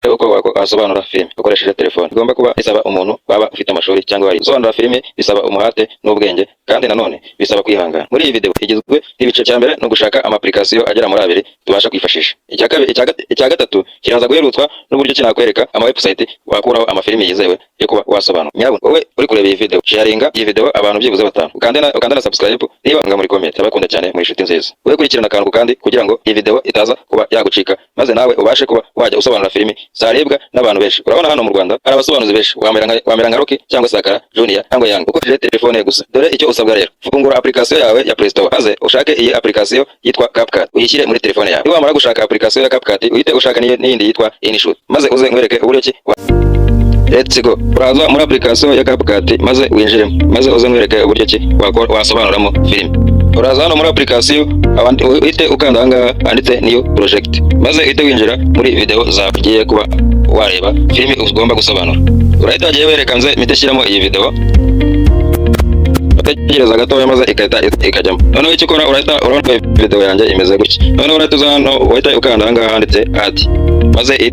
uko wasobanura filime ukoresheje telefone igomba kuba isaba umuntu waba ufite amashuri cyangwa wari gusobanura filime bisaba umuhate n'ubwenge kandi nanone bisaba kwihangana. Muri iyi video igizwe n'ibice cya mbere no gushaka amapplication agera muri abiri tubasha kwifashisha. Icya gatatu kiraza guherutswa n'uburyo kinakwereka ama website wakuraho amafilime yizewe yo kuba wasobanura. Nyabuna wowe uri kureba iyi video sharinga iyi video abantu byibuze batanu ukanda na subscribe niba nga muri comment abakunda cyane muri inshuti nziza. Wowe kurikirana akantu kandi kugira ngo iyi video itaza kuba yagucika maze nawe ubashe kuba wajya usobanura filime zarebwa n'abantu benshi. Urabona hano mu Rwanda hari abasobanuzi benshi wamera nka Rocky cyangwa Sakara Junior cyangwa Young ukoresheje telefone gusa. Dore icyo usabwa rero, fungura application yawe ya Play Store maze ushake iyi application yitwa CapCut uyishyire muri telefone yawe. Niwamara gushaka application ya CapCut uhite ushaka n'iyindi yitwa InShot maze uze nkwereke uburyo ki Let's go. Uraza muri application ya CapCut maze winjiremo maze uze nkwereke uburyo ki wasobanuramo filime. Uraza hano muri application uhite ukanda hanga handitse new project maze uhite winjira muri video zagiye kuba wareba filime ugomba gusobanura. Urahita agiye werekanze miteshyiramo iyi video utegereza gatoya maze ikajyamo. Noneho icyo ukora urahita urabona video yanjye imeze gutya. Noneho urahita uza hano uhita ukanda hanga handitse add maze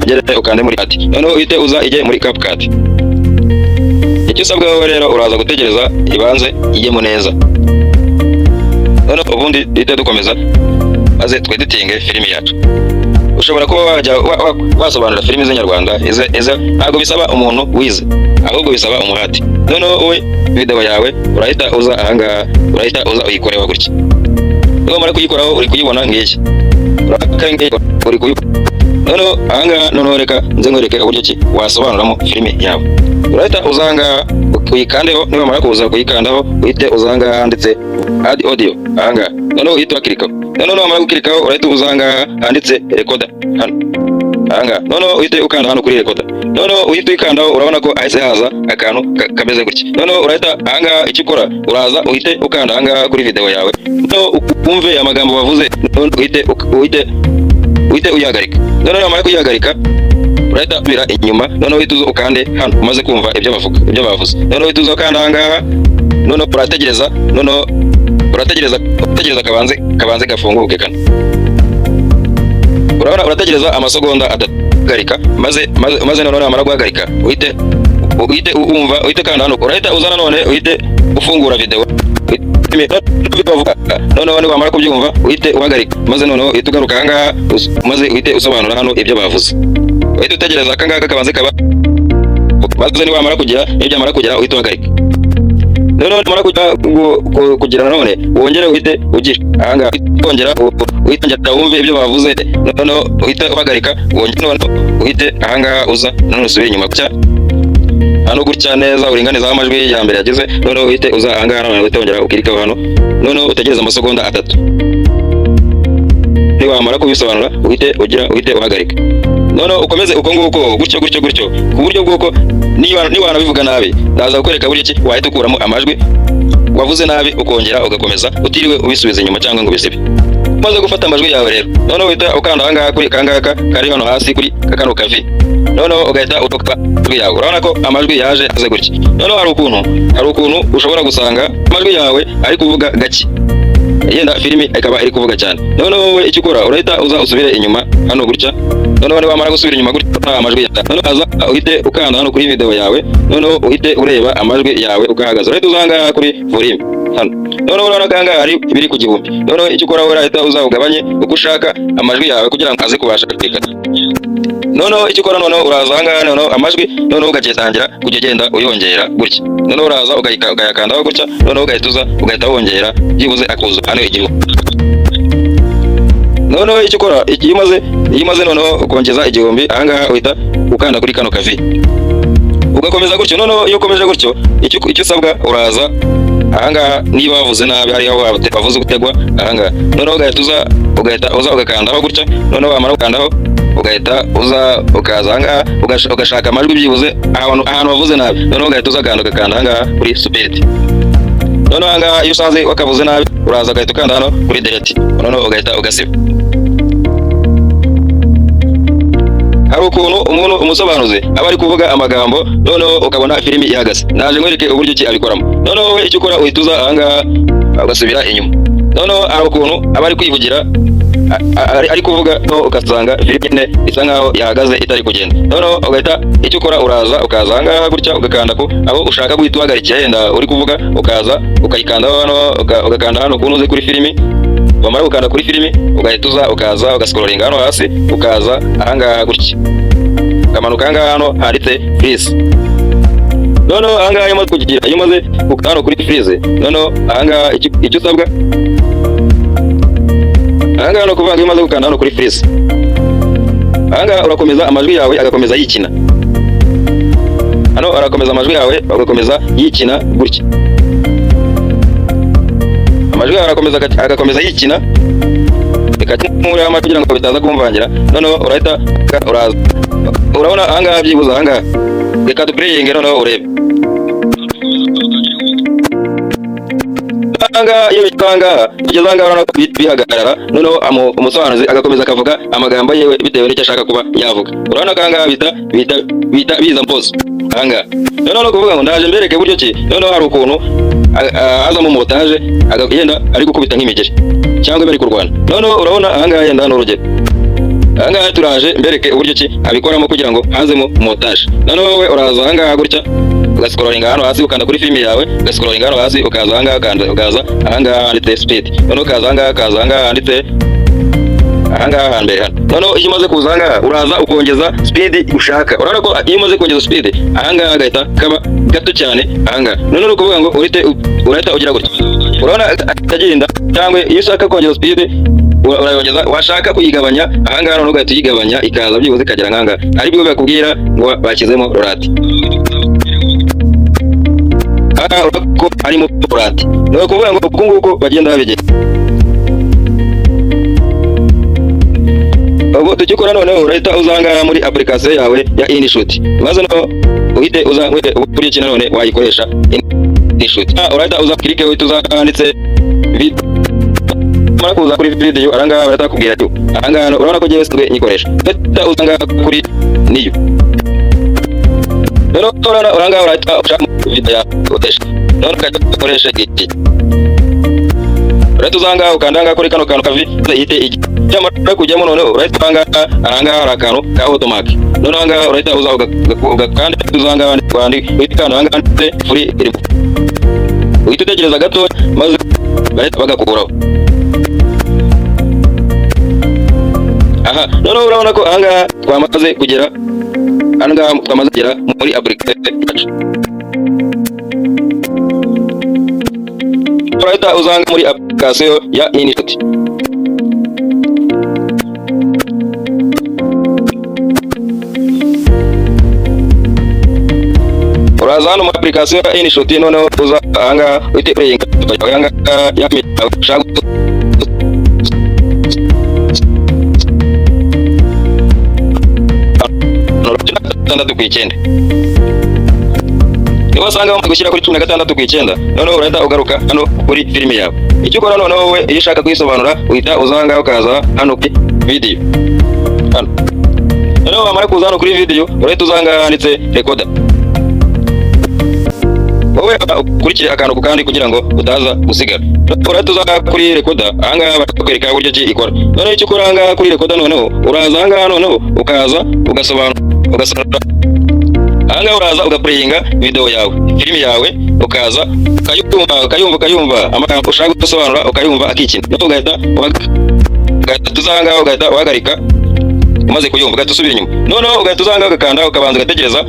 ugere ukande muri add. Noneho uhite uza ije muri CapCut. Icyo usabwa wowe rero uraza gutegereza ibanze ijyemo neza. Noneho ubundi ihite dukomeza maze tweditinge filime yacu. Ushobora kuba wajya wasobanura filime z'inyarwanda ize ntabwo bisaba umuntu wize ahubwo bisaba umuhati. Noneho wowe video yawe urahita uza ahangaha urahita uza uyikoreho gutya. Niwamara kuyikoraho uri kuyibona ngiki uri kuyibona. Noneho ahangaha noneho reka nze nkwereke uburyo ki wasobanuramo filime yawe. Urahita uza ahangaha uyikandeho, niwamara kuza kuyikandaho uhite uza ahangaha handitse add audio ahangaha. Noneho uhite wakirikaho. Noneho niwamara gukirikaho urahita uza ahangaha handitse recorder hano ahangaha. Noneho uhite ukanda hano kuri recorder. Noneho uhite uyikandaho urabona ko ahise haza akantu kameze gutya. Noneho urahita ahangaha icyo ukora uraza uhite ukanda ahangaha kuri video yawe. Noneho ukumve amagambo bavuze uhite uyihagarika. Noneho niwamara kuyihagarika urahita bira inyuma. Noneho uhite uza ukande hano umaze kumva ibyo bavuze. Noneho uhite uza ukanda ahangaha. Noneho urategereza kabanze gafunguke kano. Urabona urategereza amasegonda atagarika maze noneho namara guhagarika uhite kanda hano. Urahita uza none uhite ufungura video. Noneho niwamara kubyumva uhite uhagarika maze noneho uhite ugaruka ahangaha maze uhite usobanura hano ibyo bavuze. Uhite utegereza akangaka kabanze kaba maze niwamara kugira uhite uhagarika. Noneho nimara kugira none wongere uhite ugira ahangaha wongera wumve ibyo bavuze. Noneho uhite uhagarika uhite ahangaha uza none usubire inyuma gutya hano gutya neza uringaniza amajwi ya mbere yagize. Noneho uhite uza ahangaha none uhite wongera ukirikaho hano. Noneho utegereza amasegonda 3. Niwamara kubisobanura uhite uhagarika. Noneho ukomeze uko nguko gutyo ku buryo bw'uko niba wanabivuga nabi ndaza kukwereka buryo ki wahita ukuramo amajwi wavuze nabi ukongera ugakomeza utiriwe ubisubiza inyuma cyangwa ngo bisibe. Umaze gufata amajwi yawe rero noneho uhita ukanda ahangaha kuri kangaka kari hano hasi kuri kakano kavi. Noneho ugahita utoka amajwi yawe. Urabona ko amajwi yaje aze gutya. Noneho hari ukuntu ushobora gusanga amajwi yawe ari kuvuga gake yenda filime ikaba iri kuvuga cyane. Noneho wowe icyo ukora urahita uza usubire inyuma hano gutya. Noneho niwamara gusubira inyuma gutya amajwi yawe noneho aza uhite ukanda hano kuri video yawe. Noneho uhite ureba amajwi yawe ugahagaza. Urahita uzanga kuri volume hano. Noneho urabona kanga hari ibiri ku gihumbi. Noneho icyo ukora urahita uza ugabanye uko ushaka amajwi yawe kugira ngo aze kubasha kwikata. Noneho icyo ukora noneho uraza ahangaha noneho amajwi noneho ugatangira kujya ugenda uyongera gutya. Noneho uraza ugayakandaho gutya. Noneho ugahita wongera byibuze akuza hano igihumbi. Noneho icyo ukora iyo umaze noneho ukongeza igihumbi ahangaha uhita ukanda kuri kano kavi ugakomeza gutyo. Noneho iyo ukomeje gutyo icyo usabwa uraza ahangaha niba wavuze nabi hariho bavuze gutegwa ahangaha. Noneho ugahita uza ugakandaho gutya. Noneho wamara gukandaho ugahita uza ukaza ahangaha ugashaka amajwi byibuze ahantu wavuze nabi. Noneho ugahita uza ugakanda ahangaha kuri supiriti. Noneho ahangaha iyo usanze wakavuze nabi uraza ugahita ukanda hano kuri delete. Noneho ugahita ugasiba. Hari ukuntu umusobanuzi aba ari kuvuga amagambo noneho ukabona filime ihagaze. Naje nkwereke uburyo ki abikoramo. Noneho wowe icyo ukora uhita uza ahangaha ugasubira inyuma. Noneho hari ukuntu aba ari kwivugira ari kuvuga no ugasanga filime isa nkaho yahagaze itari kugenda. Noneho ugahita icyo ukora uraza ukaza ahangaha gutya ugakanda ko aho ushaka guhita uhagarikira yenda uri kuvuga, ukaza ukayikanda hano ugakanda hano ukuntu uze kuri filime. Wamara gukanda kuri filime ugahita ukaza ugascrollinga hano hasi, ukaza ahangaha gutya ukamanuka ahangaha hano handitse freeze. Noneho ahangaha iyo umaze hano kuri freeze, noneho ahangaha icyo usabwa ahangaha no kuvuga iyo umaze gukanda hano kuri freeze, ahangaha urakomeza amajwi yawe agakomeza yikina. Hano arakomeza amajwi yawe agakomeza yikina gutya, amajwi yawe agakomeza yikina, muri amajwi kugira ngo bitaza kumvangira. Noneho urahita uraza, urabona ahangaha byibuza ahangaha reka duplayinge, noneho urebe ahangaha iyo bitanga kugeza ahangaha urabona ko bihagarara. Noneho umusobanuzi agakomeza akavuga amagambo yewe bitewe n'icyo ashaka kuba yavuga. Urabona ko ahangaha bita biza mpozo ahangaha. Noneho no kuvuga ngo ndaje mbereke buryo ki, noneho hari ukuntu aza mu montage agenda ari gukubita nk'imigeri cyangwa bari kurwana. Noneho urabona ahangaha yenda hano urugero, ahangaha turaje mbereke uburyo ki abikoramo kugira ngo hazemo montage. Noneho wowe uraza ahangaha gutya ugascrollinga hano hasi, ukanda kuri filime yawe ugascrollinga hano hasi, ukaza ahangaha ukaza ahangaha handitse speed. Noneho ukaza ahangaha handitse ahangaha hambere hano. Noneho iyo umaze kuza ahangaha uraza ukongeza speed ushaka. Urabona ko iyo umaze kongeza speed ahangaha agahita kaba gato cyane ahangaha. Noneho ni ukuvuga ngo urahita ugira gutya, urabona atagenda. Cyangwa iyo ushaka kongeza speed urayongeza, washaka kuyigabanya ahangaha noneho ugahita uyigabanya ikaza byibuze ikagera ahangaha. Aribwo bakubwira ngo bashyizemo rorati. Aha urabona ko harimo rorati. Ni ukuvuga ngo uku nguku bagenda babigera. Ubwo tukikora noneho urahita uzanga muri application yawe ya InShot, maze no uhite uza kuri iki none wayikoresha InShot. Urahita uza click uhite uzanditse video, mara kuza kuri video aranga barata kubwira cyo aranga urabona ko jewe sitwe nyikoresha. Urahita uzanga kuri niyo, noneho uranga urahita ushaka video ya utesha, noneho ukoresha iki, urahita uzanga ukandanga kuri kano kantu kavi ihite cyamara kujyamo. Noneho urahita uzanga ahangaha hari akantu ka automatic. Noneho ahangaha urahita uza ugakanda uzanga kwandi uhita ahangaha free iri, uhita utegereza gato maze bahita bagakuraho. Aha, noneho urabona ko ahangaha twamaze kugera muri application yacu. Urahita uzanga muri application ya InShot. Uraza hano muri application ya InShot, noneho uza ahangaha uhite playinga ahangaha ya ushaka gatandatu ku icyenda. Niba usanga wamaze gushyira kuri 16 ku icyenda, noneho urahita ugaruka hano kuri filime yawe. Icyo ukora noneho wowe iyo ushaka kuyisobanura uhita uzanga ukaza hano kuri video hano. Noneho wamara kuza hano kuri video urahita uzanga handitse recorder. Wowe ukurikire akantu ku kandi kugira ngo utaza gusigara. Urahita uza kuri recorder ahangaha bakwereka uburyo ki ikora. Noneho icyo ukora ahangaha kuri recorder, noneho uraza ahangaha noneho ukaza ugasobanura ahangaha uraza ugaplayinga video yawe, filime yawe, ukaza ukayumva amagambo ushaka gusobanura ukayumva akikina. Noneho ugahita tuzanga ugahita uhagarika, umaze kuyumva ugahita usubira inyuma. Noneho ugahita uzanga ugakanda ukabanza ugategereza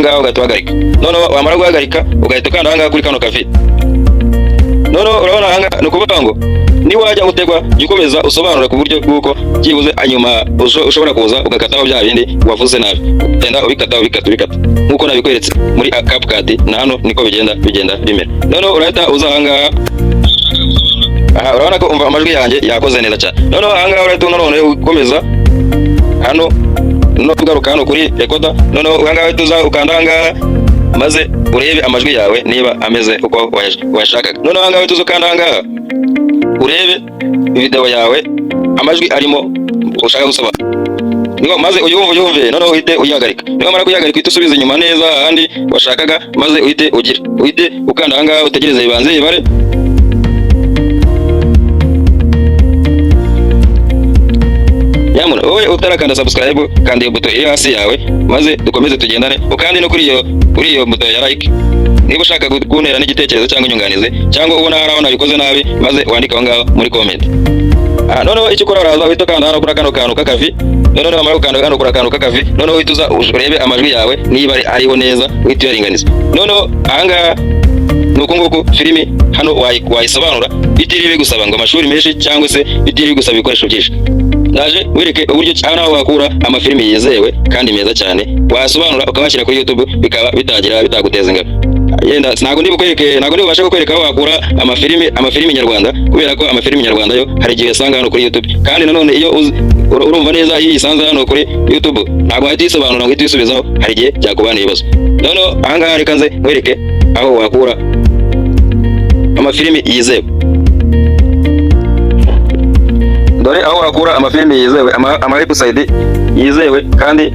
ngaho ugahita uhagarika. Noneho wamara guhagarika ugahita ukanda ahangaha kuri kano kavi. Noneho urabona ahangaha ni ukuvuga ngo ni wajya utegwa gikomeza usobanura ku buryo bw'uko byibuze anyuma ushobora kuza ugakataho bya bindi wavuze nabi, ugenda ubikata nk'uko nabikweretse muri CapCut. Na hano niko bigenda bimera. Noneho urahita uza ahangaha, aha urabona ko umva amajwi yanjye yakoze neza cyane. Noneho ahangaha urahita none ukomeza hano no kugaruka hano kuri recorder. Noneho ahangaha tuza ukanda ahangaha maze urebe amajwi yawe niba ameze uko washakaga. Noneho ahangaha tuza ukanda ahangaha urebe video yawe amajwi arimo ushaka gusobanura. niba maze uyumve noneho uhite uyihagarika. Niba mara kuyihagarika uhite usubiza inyuma neza ahandi washakaga, maze uhite ukanda ahangaha utegereze bibanze bibare. Nyamuna wowe utarakanda subscribe kandi iyo buto iri hasi yawe, maze dukomeze tugendane, ukandi no kuri iyo buto ya like niba ushaka kuntera n'igitekerezo cyangwa inyunganizi, cyangwa ubona hari aho nabikoze nabi, maze wandika aho ngaho muri comment. Noneho icyo ukora uraza uhita ukanda hano kuri kano kantu k'akavi. Noneho wamara gukanda hano kuri kantu k'akavi, noneho uhita uza urebe amajwi yawe niba ariho neza, uhita uyaringaniza. Noneho ahangaha nuko nguko filimi hano wayisobanura bitiriwe bigusaba ngo amashuri menshi cyangwa se bitiriwe bigusaba ibikoresho byinshi. Ndaje wereke uburyo naho wakura amafilimi yizewe kandi meza cyane, wasobanura ukabashyira kuri YouTube bikaba bitaguteza ingabo. Yenda ntago ndibashe kukwereka aho wakura amafilimi nyarwanda, kubera ko amafilimi nyarwanda yo hari igihe usanga hano kuri YouTube, kandi nanone iyo urumva neza iyo isanze hano kuri YouTube ntago wahita uyisobanura ngo uhite uyisubizaho, hari igihe byakubana ibibazo. Noneho ahangaha reka nze wereke aho wakura amafilimi yizewe. Dore aho wakura amafilimi yizewe, website yizewe kandi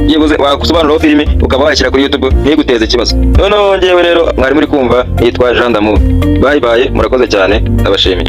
yibuze wakusobanuraho filimi ukaba washyira kuri YouTube ntiguteze ikibazo. Noneho ngewe rero mwari muri kumva yitwa Jean d'Amour. Bye bye, murakoze cyane, ndabashimiye.